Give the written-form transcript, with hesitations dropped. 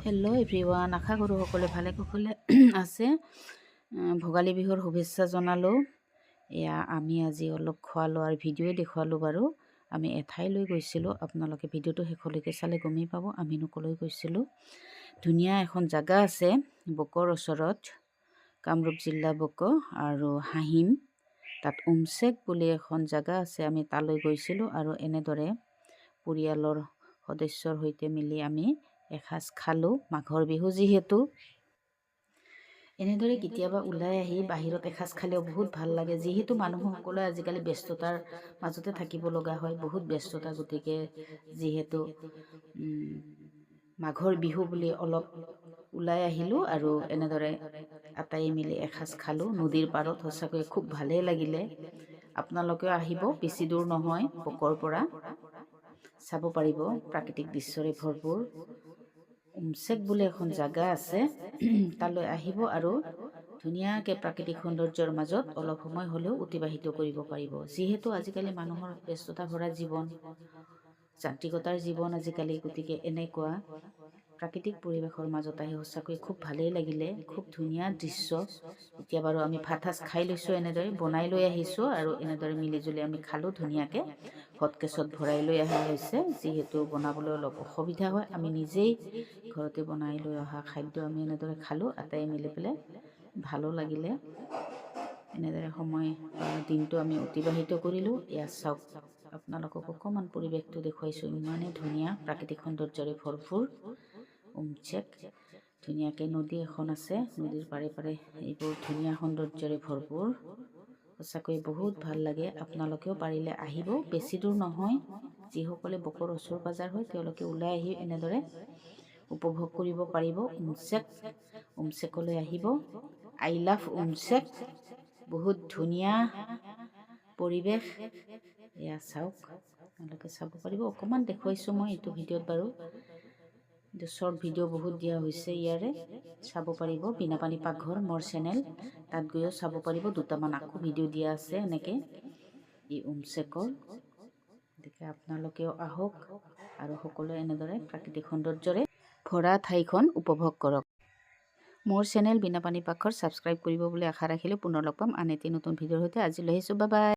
Hello' everyone, আশা কৰোঁ সকলোৱে ভালে কুশলে আছে। ভোগালী বিহুৰ শুভেচ্ছা জনালোঁ। এয়া আমি আজি অলপ খোৱা লোৱাৰ ভিডিঅ'ই দেখুৱালোঁ বাৰু। আমি এঠাইলৈ গৈছিলোঁ, আপোনালোকে ভিডিঅ'টো শেষলৈকে চালে গমেই পাব আমিনো ক'লৈ গৈছিলোঁ। ধুনীয়া এখন জেগা আছে বকৰ ওচৰত, কামৰূপ জিলা বক আৰু হাহিম, তাত উমচেক বুলি এখন জেগা আছে। আমি তালৈ গৈছিলোঁ আৰু এনেদৰে পৰিয়ালৰ সদস্যৰ সৈতে মিলি আমি এসাঁজ খালোঁ। মাঘৰ বিহু যিহেতু, এনেদৰে কেতিয়াবা ওলাই আহি বাহিৰত এসাঁজ খালেও বহুত ভাল লাগে। যিহেতু মানুহসকলে আজিকালি ব্যস্ততাৰ মাজতে থাকিব লগা হয়, বহুত ব্যস্ততা। গতিকে যিহেতু মাঘৰ বিহু বুলি অলপ ওলাই আহিলোঁ আৰু এনেদৰে আটাই মিলি এসাঁজ খালোঁ নদীৰ পাৰত। সঁচাকৈ খুব ভালেই লাগিলে। আপোনালোকেও আহিব, বেছি দূৰ নহয় বকৰ পৰা, চাব পাৰিব প্ৰাকৃতিক দৃশ্যৰে ভৰপূৰ। উমচেক বুলি এখন জেগা আছে, তালৈ আহিব আৰু ধুনীয়াকৈ প্ৰাকৃতিক সৌন্দৰ্যৰ মাজত অলপ সময় হ'লেও অতিবাহিত কৰিব পাৰিব। যিহেতু আজিকালি মানুহৰ ব্যস্ততা ভৰা জীৱন, যান্ত্ৰিকতাৰ জীৱন আজিকালি, গতিকে এনেকুৱা প্ৰাকৃতিক পৰিৱেশৰ মাজত আহি সঁচাকৈ খুব ভালেই লাগিলে। খুব ধুনীয়া দৃশ্য। এতিয়া বাৰু আমি ভাত সাজ খাই লৈছোঁ, এনেদৰে বনাই লৈ আহিছোঁ আৰু এনেদৰে মিলিজুলি আমি খালোঁ। ধুনীয়াকৈ হটকেছত ভৰাই লৈ অহা হৈছে, যিহেতু বনাবলৈ অলপ অসুবিধা হয়। আমি নিজেই ঘৰতে বনাই লৈ অহা খাদ্য আমি এনেদৰে খালোঁ আটাই মিলি পেলাই। ভালো লাগিলে। এনেদৰে দিনটো আমি অতিবাহিত কৰিলোঁ। এয়া চাওক, আপোনালোকক অকণমান পৰিৱেশটো দেখুৱাইছোঁ। ইমানেই ধুনীয়া, প্ৰাকৃতিক সৌন্দৰ্যৰে ভৰপূৰ উমচেক। ধুনীয়াকৈ নদী এখন আছে, নদীৰ পাৰে পাৰে এইবোৰ ধুনীয়া সৌন্দৰ্যৰে ভৰপূৰ। সঁচাকৈ বহুত ভাল লাগে। আপোনালোকেও পাৰিলে আহিব, বেছি দূৰ নহয়। যিসকলে বকৰ ওচৰ পাজাৰ হয় তেওঁলোকে ওলাই আহি এনেদৰে উপভোগ কৰিব পাৰিব উমচেক। উমচেকলৈ আহিব। I love উমচেক। বহুত ধুনীয়া পৰিৱেশ। এয়া চাওক, আপোনালোকে চাব পাৰিব। অকণমান দেখুৱাইছোঁ মই এইটো ভিডিঅ'ত বাৰু। শ্বৰ্ট ভিডিঅ' বহুত দিয়া হৈছে ইয়াৰে, চাব পাৰিব। বীণাপানী পাকঘৰ মোৰ চেনেল, তাত গৈও চাব পাৰিব। দুটামান আকৌ ভিডিঅ' দিয়া আছে এনেকৈ এই উমচেকৰ। গতিকে আপোনালোকেও আহক আৰু সকলোৱে এনেদৰে প্ৰাকৃতিক সৌন্দৰ্যৰে ভৰা ঠাইখন উপভোগ কৰক। মোৰ চেনেল বীণাপানী পাকঘৰ ছাবস্ক্ৰাইব কৰিব বুলি আশা ৰাখিলোঁ। পুনৰ লগ পাম আন এটি নতুন ভিডিঅ'ৰ সৈতে। আজিলৈ আহিছোঁ, বাই বাই।